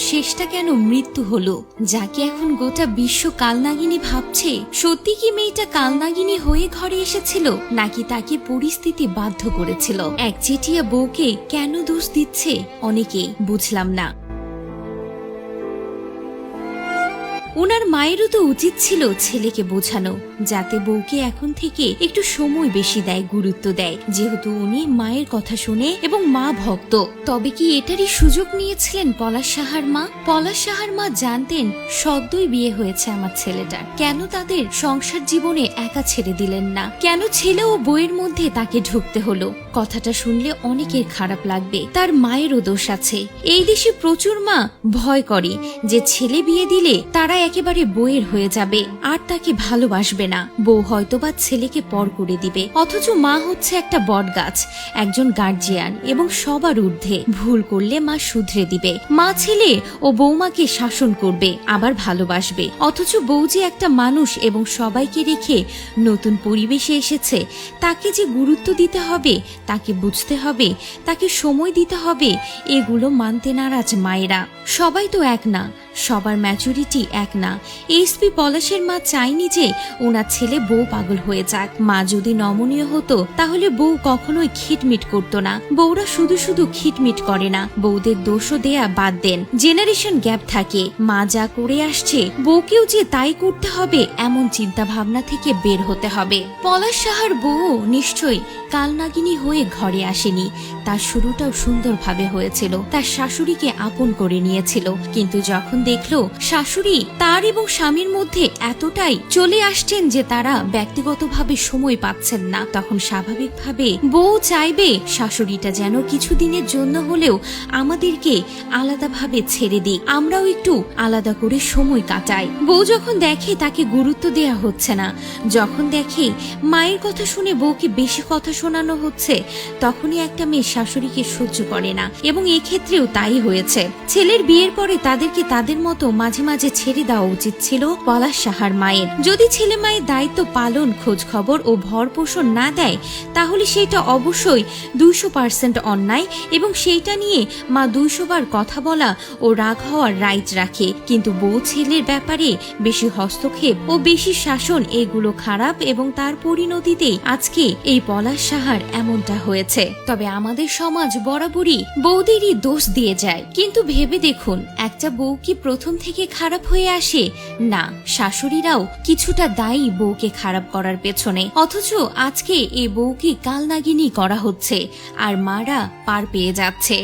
শেষটা কেন মৃত্যু হলো? যাকে এখন গোটা বিশ্ব কালনাগিনী ভাবছে, সত্যি কি মেয়েটা কালনাগিনী হয়ে ঘরে এসেছিল, নাকি তাকে পরিস্থিতি বাধ্য করেছিল? একচেটিয়া বউকে কেন দোষ দিচ্ছে অনেকেই, বুঝলাম না। ওনার মায়েরও তো উচিত ছিল ছেলেকে বোঝানো, যাতে বউকে এখন থেকে একটু সময় বেশি দেয়, গুরুত্ব দেয়, যেহেতু উনি মায়ের কথা শুনে এবং মা ভক্ত। তবে কি এটারই সুযোগ নিয়েছিলেন পলাশ সাহার মা? পলাশ সাহার মা জানতেন সদ্যই বিয়ে হয়েছে আমার ছেলেটার, কেন তাদের সংসার জীবনে একা ছেড়ে দিলেন না? কেন ছেলে ও বউয়ের মধ্যে তাকে ঢুকতে হলো? কথাটা শুনলে অনেকের খারাপ লাগবে, তার মায়েরও দোষ আছে। এই দেশে প্রচুর মা ভয় করে যে ছেলে বিয়ে দিলে তারা একেবারে বউয়ের হয়ে যাবে আর তাকে ভালোবাসবে না, বউ হয়তোবা ছেলেকে পর করে দিবে। অথচ মা হচ্ছে একটা বট গাছ, একজন গার্জিয়ান এবং সবার ঊর্ধ্বে। ভুল করলে মা শুধরে দিবে, মা ছেলে ও বৌমাকে শাসন করবে, আবার ভালোবাসবে। অথচ বউ যে একটা মানুষ এবং সবাইকে রেখে নতুন পরিবেশে এসেছে, তাকে যে গুরুত্ব দিতে হবে, তাকে বুঝতে হবে, তাকে সময় দিতে হবে, এগুলো মানতে নারাজ মায়েরা। সবাই তো এক না, সবার ম্যাচুরিটি এক না। এসপি পলাশের মা চায়নি যে ওনার ছেলে বউ পাগল হয়ে যাক। মা যদি নমনীয় হতো তাহলে বউ কখনোই খিটমিট করতো না। বউরা শুধু শুধু খিটমিট করে না, বউদের দোষও দেয়া বাদ দেন। জেনারেশন গ্যাপ থাকে, মা যা করে আসছে বউকেও যে তাই করতে হবে, এমন চিন্তা ভাবনা থেকে বের হতে হবে। পলাশ সাহার বউ নিশ্চয়ই কালনাগিনী হয়ে ঘরে আসেনি, তার শুরুটাও সুন্দরভাবে হয়েছিল, তার শাশুড়িকে আপন করে নিয়েছিল। কিন্তু যখন দেখলো শাশুড়ি তার এবং স্বামীর মধ্যে এতটাই চলে আসছেন যে তারা ব্যক্তিগতভাবে সময় পাচ্ছেন না, তখন স্বাভাবিকভাবে বউ চাইবে শাশুড়িটা যেন কিছুদিনের জন্য হলেও আমাদেরকে আলাদাভাবে ছেড়ে দিক, আমরাও একটু আলাদা করে সময় কাটাই। বউ যখন দেখে তাকে গুরুত্ব দেয়া হচ্ছে না, যখন দেখে মায়ের কথা শুনে বউকে বেশি কথা শোনানো হচ্ছে, তখনই একটা মেয়ে শাশুড়িকে সহ্য করে না। এবং এক্ষেত্রেও তাই হয়েছে। ছেলের বিয়ের পরে তাদেরকে তাদের মতো মাঝে মাঝে ছেড়ে দেওয়া উচিত ছিল পলাশ সাহার মায়ের। যদি ছেলে মায়ের দায়িত্ব পালন, খোঁজ খবর ও ভরপোষণ না দেয়, তাহলে সেটা অবশ্যই 200% অন্যায় এবং সেইটা নিয়ে মা 200 বার কথা বলা ও রাগ হওয়ার রাইট রাখে। কিন্তু বউ ছেলের ব্যাপারে বেশি হস্তক্ষেপ ও বেশি শাসন, এগুলো খারাপ এবং তার পরিণতিতেই আজকে এই পলাশ সাহার এমনটা হয়েছে। তবে আমাদের সমাজ বরাবরই বউদেরই দোষ দিয়ে যায়, কিন্তু ভেবে দেখুন একটা বউ কি প্রথম থেকে খারাপ হয়ে আসে? না, শাশুড়িরাও কিছুটা দায়ী বউকে খারাপ করার পেছনে। অথচ আজকে এই বউকে কালনাগিনী করা হচ্ছে আর মারা পার পেয়ে যাচ্ছে।